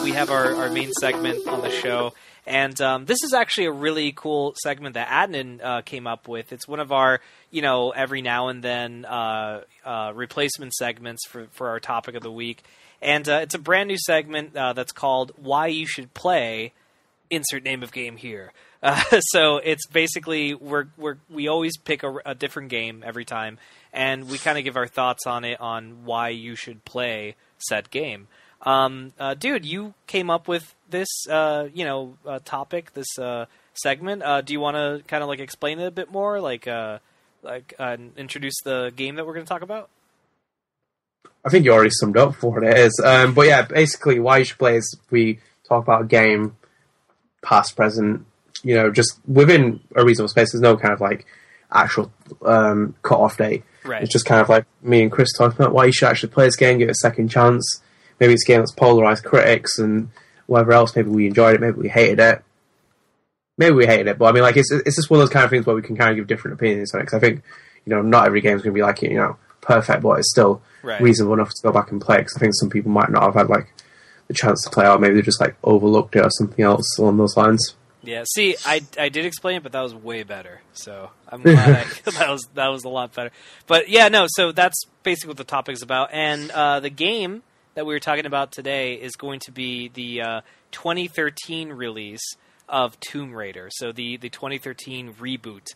we have our main segment on the show. And this is actually a really cool segment that Adnan came up with. It's one of our, every now and then replacement segments for our topic of the week. And it's a brand new segment that's called Why You Should Play, insert name of game here. So it's basically, we always pick a different game every time, and we kind of give our thoughts on it, on why you should play said game. Dude, you came up with this, topic, this segment. Do you want to kind of explain it a bit more, introduce the game that we're going to talk about? I think you already summed up for what it is. But yeah, basically, why you should play is we talk about a game, past, present, just within a reasonable space. There's no kind of actual cut-off date. Right. It's just kind of like me and Chris talking about why you should actually play this game, give it a second chance. Maybe it's a game that's polarized critics and whatever else. Maybe we enjoyed it, maybe we hated it. But I mean, it's just one of those kind of things where we can kind of give different opinions on it. Because I think, not every game's going to be perfect, but it's still reasonable enough to go back and play. Because I think some people might not have had the chance to play, or maybe they just overlooked it or something else along those lines. Yeah, see, I did explain it, but that was way better. So I'm glad that was a lot better. But yeah, no, so that's basically what the topic is about. And the game that we were talking about today is going to be the 2013 release of Tomb Raider. So the 2013 reboot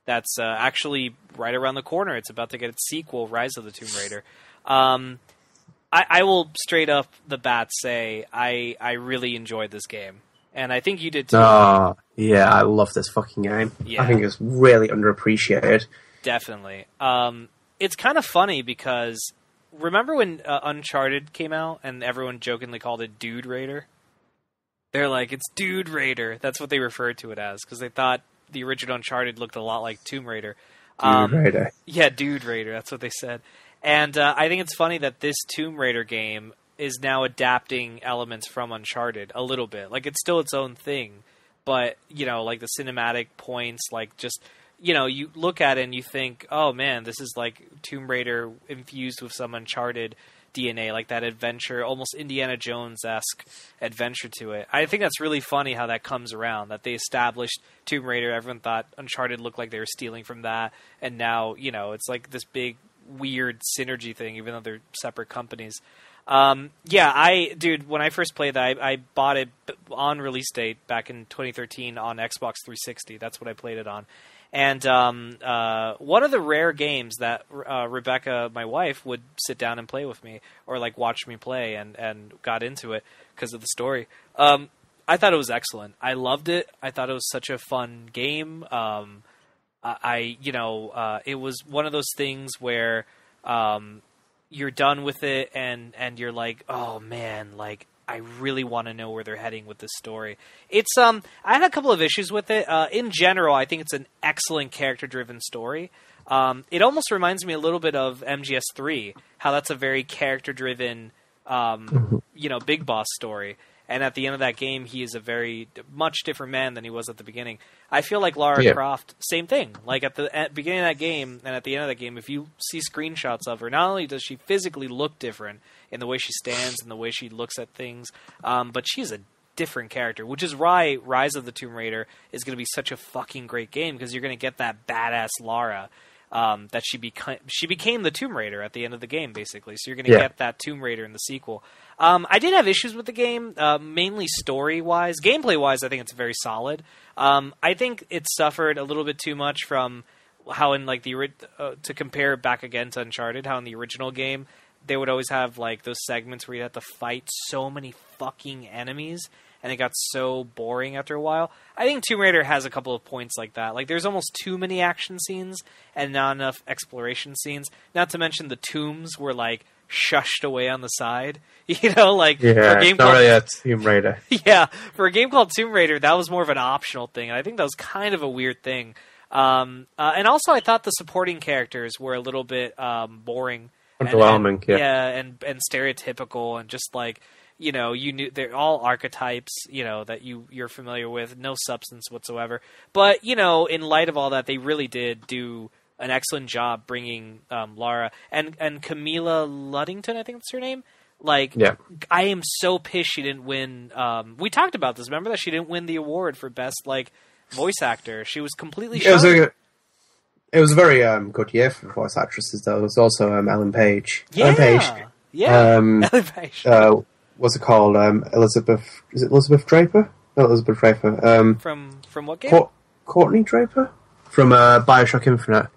that's actually right around the corner. It's about to get its sequel, Rise of the Tomb Raider. I will straight up the bat say I really enjoyed this game. And I think you did too. Oh, yeah, I love this fucking game. Yeah. I think it's really underappreciated. Definitely. It's kind of funny because remember when Uncharted came out and everyone jokingly called it Dude Raider? They're like, it's Dude Raider. That's what they referred to it as because they thought the original Uncharted looked a lot like Tomb Raider. Dude Raider. Yeah, Dude Raider. That's what they said. And I think it's funny that this Tomb Raider game is now adapting elements from Uncharted a little bit. It's still its own thing, but, the cinematic points, you look at it and you think, oh man, this is Tomb Raider infused with some Uncharted DNA, that adventure, almost Indiana Jones-esque adventure to it. I think that's really funny how that comes around, that they established Tomb Raider, everyone thought Uncharted looked like they were stealing from that, and now, it's this big, weird synergy thing, even though they're separate companies. When I first played that, I bought it on release date back in 2013 on Xbox 360. That's what I played it on. And one of the rare games that Rebecca, my wife, would sit down and play with me or watch me play and got into it because of the story. I thought it was excellent. I loved it. I thought it was such a fun game. It was one of those things where you're done with it and you're like, oh man, I really want to know where they're heading with this story. It's I had a couple of issues with it. In general, I think it's an excellent character-driven story. It almost reminds me a little bit of MGS3, how that's a very character-driven, big boss story. And at the end of that game, he is a very much different man than he was at the beginning. I feel like Lara Croft, same thing. At the beginning of that game and at the end of that game, if you see screenshots of her, not only does she physically look different in the way she stands and the way she looks at things, but she's a different character, which is why Rise of the Tomb Raider is going to be such a fucking great game, because you're going to get that badass Lara. That she became the Tomb Raider at the end of the game, basically. So you're going to get that Tomb Raider in the sequel. I did have issues with the game, mainly story-wise. Gameplay-wise, I think it's very solid. I think it suffered a little bit too much from how in to compare back again to Uncharted, how in the original game they would always have those segments where you have to fight so many fucking enemies, and it got so boring after a while. I think Tomb Raider has a couple of points like that. There's almost too many action scenes and not enough exploration scenes. Not to mention the tombs were shushed away on the side. For a game not really a Tomb Raider. Yeah, for a game called Tomb Raider, that was more of an optional thing. And I think that was kind of a weird thing. And also, I thought the supporting characters were a little bit boring, underwhelming. And stereotypical, and just you knew they're all archetypes, that you're familiar with, no substance whatsoever. But, in light of all that, they really did do an excellent job bringing Lara and Camila Luddington, I think that's her name, Like, Yeah. I am so pissed she didn't win. We talked about this. Remember that she didn't win the award for best like voice actor. She was completely shunned. It was a very good year for voice actresses, though. There was also Ellen Page. Yeah, Ellen Page. yeah. Ellen Page. What's it called? Elizabeth. Is it Elizabeth Draper? No, Elizabeth Draper. From what game? Courtney Draper from Bioshock Infinite.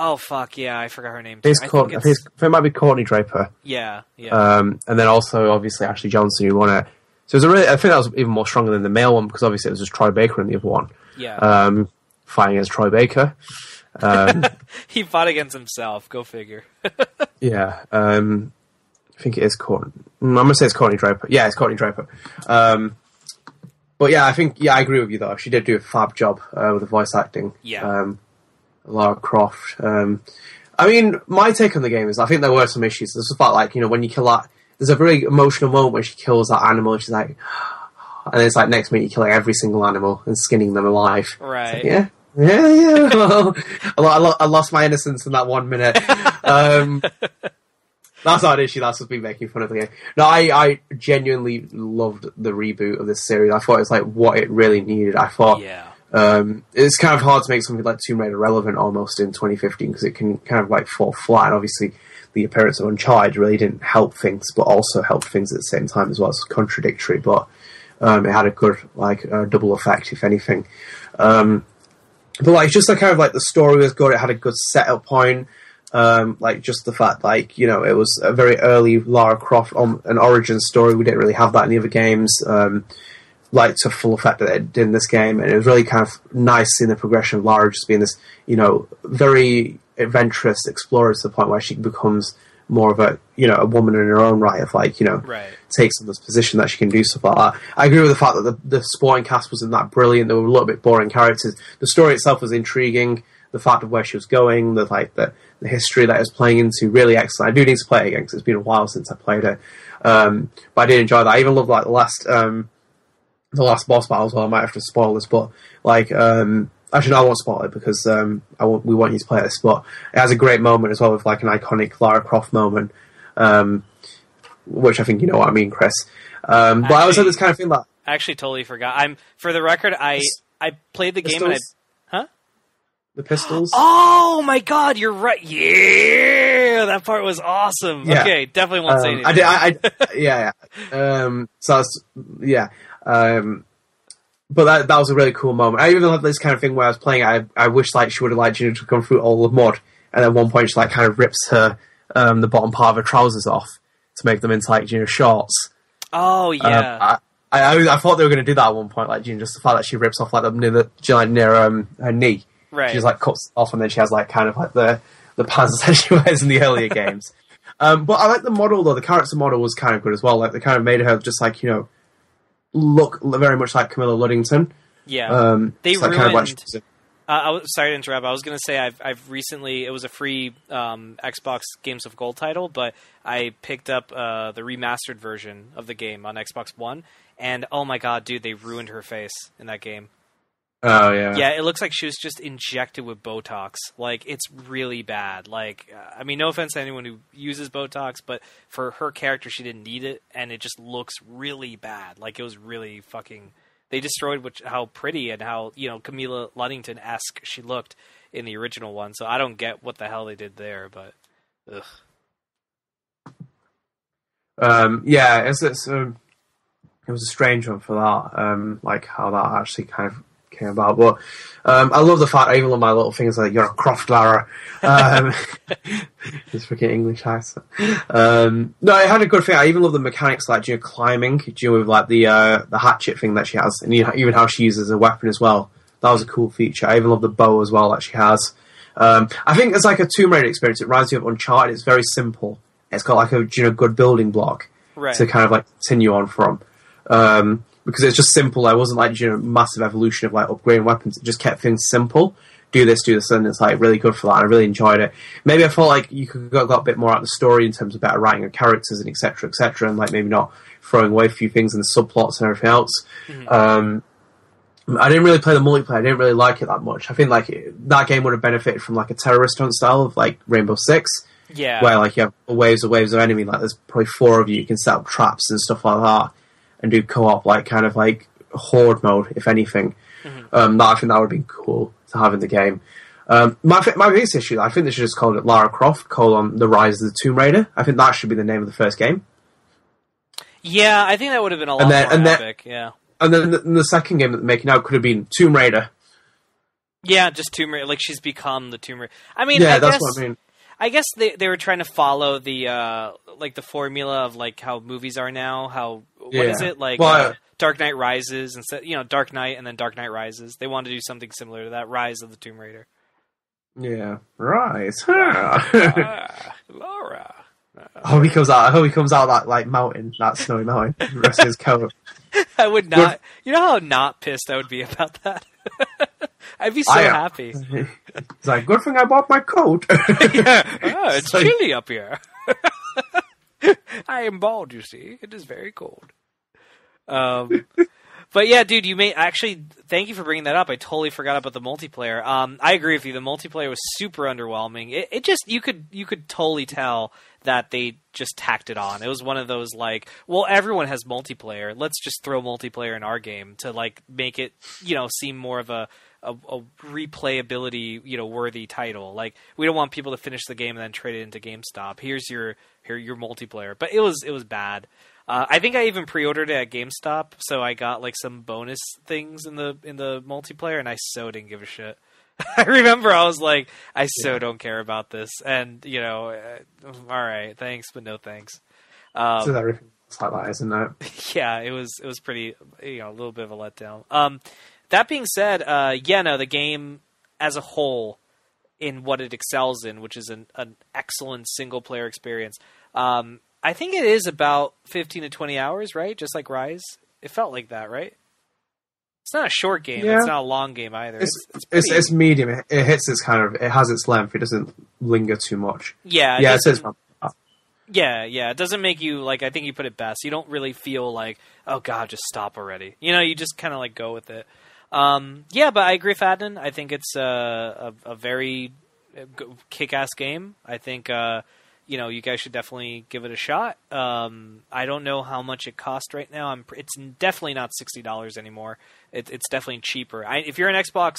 Oh fuck yeah! I forgot her name. Too. I think it might be Courtney Draper. Yeah, yeah. And then also obviously Ashley Johnson who won it. So it was I think that was even more stronger than the male one because obviously it was just Troy Baker in the other one. Yeah. Fighting as Troy Baker. He fought against himself. Go figure. Yeah. I think it is Courtney. I'm gonna say it's Courtney Draper. Yeah, it's Courtney Draper. But yeah, I agree with you though. She did do a fab job with the voice acting. Yeah. Lara Croft. I mean, my take on the game is I think there were some issues. There's the fact, like, you know, when you kill that, there's a very emotional moment when she kills that animal. And she's like, and it's like next minute you're killing every single animal and skinning them alive. Right. Like, yeah. Well, I lost my innocence in that 1 minute. That's not an issue. That's just me making fun of the game. No, I genuinely loved the reboot of this series. I thought it was like what it really needed. I thought. Yeah. It's kind of hard to make something like Tomb Raider relevant almost in 2015 because it can kind of like fall flat. And obviously, the appearance of Uncharted really didn't help things, but also helped things at the same time as well. It's contradictory, but it had a good like double effect, if anything. But like just like kind of like the story was good. It had a good setup point. Like just the fact, like, you know, it was a very early Lara Croft an origin story. We didn't really have that in the other games. Like to full effect that it did in this game, and it was really kind of nice seeing the progression of Lara just being this, you know, very adventurous explorer to the point where she becomes more of a, you know, a woman in her own right, of like, you know, right. takes on this position that she can do stuff like that. I agree with the fact that the supporting cast wasn't that brilliant. They were a little bit boring characters. The story itself was intriguing. The fact of where she was going, the history that it was playing into, really excellent. I do need to play it again because it's been a while since I played it. But I did enjoy that. I even loved like the last boss battle as well. I might have to spoil this, but like, actually no, I won't spoil it because we want you to play this. But it has a great moment as well with like an iconic Lara Croft moment, which I think you know what I mean, Chris. But I always had this kind of thing that I actually totally forgot. For the record, I played the game and the pistols. Oh my god, you're right. Yeah, that part was awesome. Yeah. Okay, definitely won't say anything. Yeah. So I was, yeah. But that was a really cool moment. I even had this kind of thing where I was playing. I wish like she would have like, you know, to come through all the mud, and at one point she like kind of rips her the bottom part of her trousers off to make them into like, you know, shorts. Oh yeah. I thought they were going to do that at one point, like, you know, just the fact that she rips off like near her knee. Right. She just like cuts off, and then she has like kind of like the pants that she wears in the earlier games. But I like the model though. The character model was kind of good as well. Like they kind of made her just like, you know, look very much like Camilla Luddington. Yeah. They ruined. Kind of like I was sorry to interrupt. I was going to say I've recently, it was a free Xbox Games of Gold title, but I picked up the remastered version of the game on Xbox One, and oh my god, dude, they ruined her face in that game. Oh yeah. Yeah, it looks like she was just injected with Botox. Like, it's really bad. Like, I mean, no offense to anyone who uses Botox, but for her character, she didn't need it, and it just looks really bad. Like, it was really fucking. They destroyed how pretty and how, you know, Camilla Luddington-esque she looked in the original one. So I don't get what the hell they did there, but ugh. Yeah, it was a strange one for that. Like how that actually kind of came about, but I love the fact. I even love my little things like "You're a Croft, Lara." It's freaking English accent. No, it had a good thing. I even love the mechanics, like, you know, climbing, you know, with like the hatchet thing that she has, and even how she uses a weapon as well. That was a cool feature. I even love the bow as well that she has. I think it's like a Tomb Raider experience. It reminds me of Uncharted. It's very simple. It's got like a, you know, good building block to kind of like continue on from. Because it's just simple. There wasn't like, you know, massive evolution of like upgrading weapons. It just kept things simple. Do this, and it's like really good for that. And I really enjoyed it. Maybe I felt like you could have got a bit more out of the story in terms of better writing of characters and etc., and like maybe not throwing away a few things in the subplots and everything else. I didn't really play the multiplayer. I didn't really like it that much. I think like that game would have benefited from like a terrorist hunt style of like Rainbow Six, Yeah. Where like you have waves of enemy, like there's probably 4 of you can set up traps and stuff like that, and do co-op like kind of like horde mode, if anything. Mm-hmm. I think that would be cool to have in the game. My biggest issue, I think they should just call it Lara Croft: The Rise of the Tomb Raider. I think that should be the name of the first game. Yeah, I think that would have been a lot more epic. Yeah. And then the second game that they're making out could have been Tomb Raider. Yeah, just Tomb Raider. Like she's become the Tomb Raider. I mean, yeah, that's what I mean. I guess they were trying to follow the like the formula of like how movies are now. What is it like? Dark Knight Rises instead, Dark Knight and then Dark Knight Rises. They wanted to do something similar to that, Rise of the Tomb Raider. Yeah, Rise. Laura. I hope he comes out of that like mountain, that snowy mountain. The rest of his coat. I would not. You know how not pissed I would be about that. I'd be so happy. It's like, good thing I bought my coat. It's chilly up here. I am bald, you see. It is very cold. But yeah, dude, thank you for bringing that up. I totally forgot about the multiplayer. I agree with you. The multiplayer was super underwhelming. It just, you could totally tell that they just tacked it on. It was one of those like, well, everyone has multiplayer. Let's just throw multiplayer in our game to like make it, seem more of a replayability, worthy title. Like, we don't want people to finish the game and then trade it into GameStop. Here's your multiplayer. But it was bad. I think I even pre-ordered it at GameStop, so I got like some bonus things in the multiplayer, and I so didn't give a shit. I remember I was like, I so don't care about this, and all right, thanks, but no thanks. So everything's like that, isn't it? Yeah, it was pretty, a little bit of a letdown. That being said, the game as a whole, in what it excels in, which is an excellent single player experience. I think it is about 15 to 20 hours, right? Just like Rise. It felt like that, right? It's not a short game. Yeah. It's not a long game either. It's medium. It hits its it has its length. It doesn't linger too much. Yeah. Yeah, it says. Yeah. It doesn't make you, like, I think you put it best. You don't really feel like, oh god, just stop already. You just kind of like go with it. But I agree with Adnan. I think it's a very kick-ass game. I think, you guys should definitely give it a shot. I don't know how much it costs right now. It's definitely not $60 anymore. It's definitely cheaper. If you're an Xbox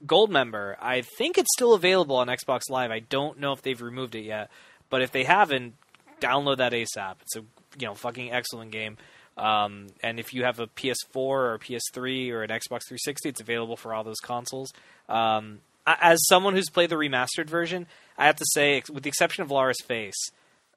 Gold member, I think it's still available on Xbox Live. I don't know if they've removed it yet, but if they haven't, download that ASAP. It's a fucking excellent game. And if you have a PS4 or a PS3 or an Xbox 360, it's available for all those consoles. As someone who's played the remastered version, I have to say, with the exception of Lara's face,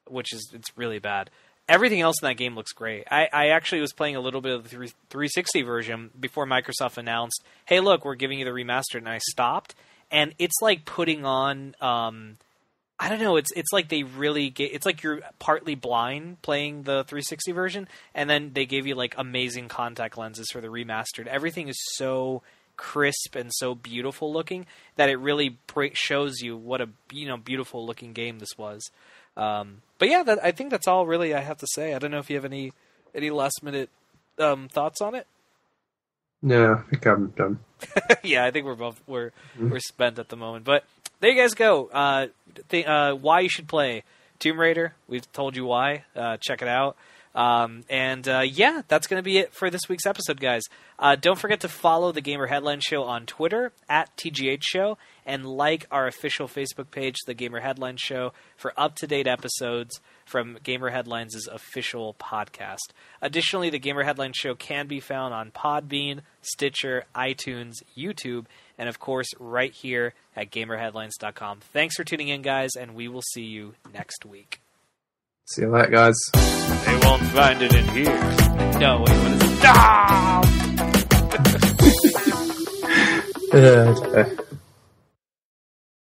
it's really bad, everything else in that game looks great. I actually was playing a little bit of the 360 version before Microsoft announced, hey, look, we're giving you the remastered, and I stopped. And it's like putting on, I don't know, it's like they really it's like you're partly blind playing the 360 version, and then they gave you like amazing contact lenses for the remastered. Everything is so crisp and so beautiful looking that it really shows you what a beautiful looking game this was. But yeah, I think that's all really I have to say. I don't know if you have any last minute thoughts on it. No, I think I'm done. Yeah, I think we're spent at the moment. But there you guys go. Why you should play Tomb Raider. We've told you why. Check it out. That's going to be it for this week's episode, guys. Don't forget to follow the Gamer Headline Show on Twitter @TGH Show, and like our official Facebook page, the Gamer Headline Show, for up-to-date episodes from Gamer Headlines' official podcast. Additionally, the Gamer Headline Show can be found on Podbean, Stitcher, iTunes, YouTube, and of course right here at GamerHeadlines.com. Thanks for tuning in, guys, and we will see you next week. See you later, guys. They won't find it in here. No, wait, what is it? No!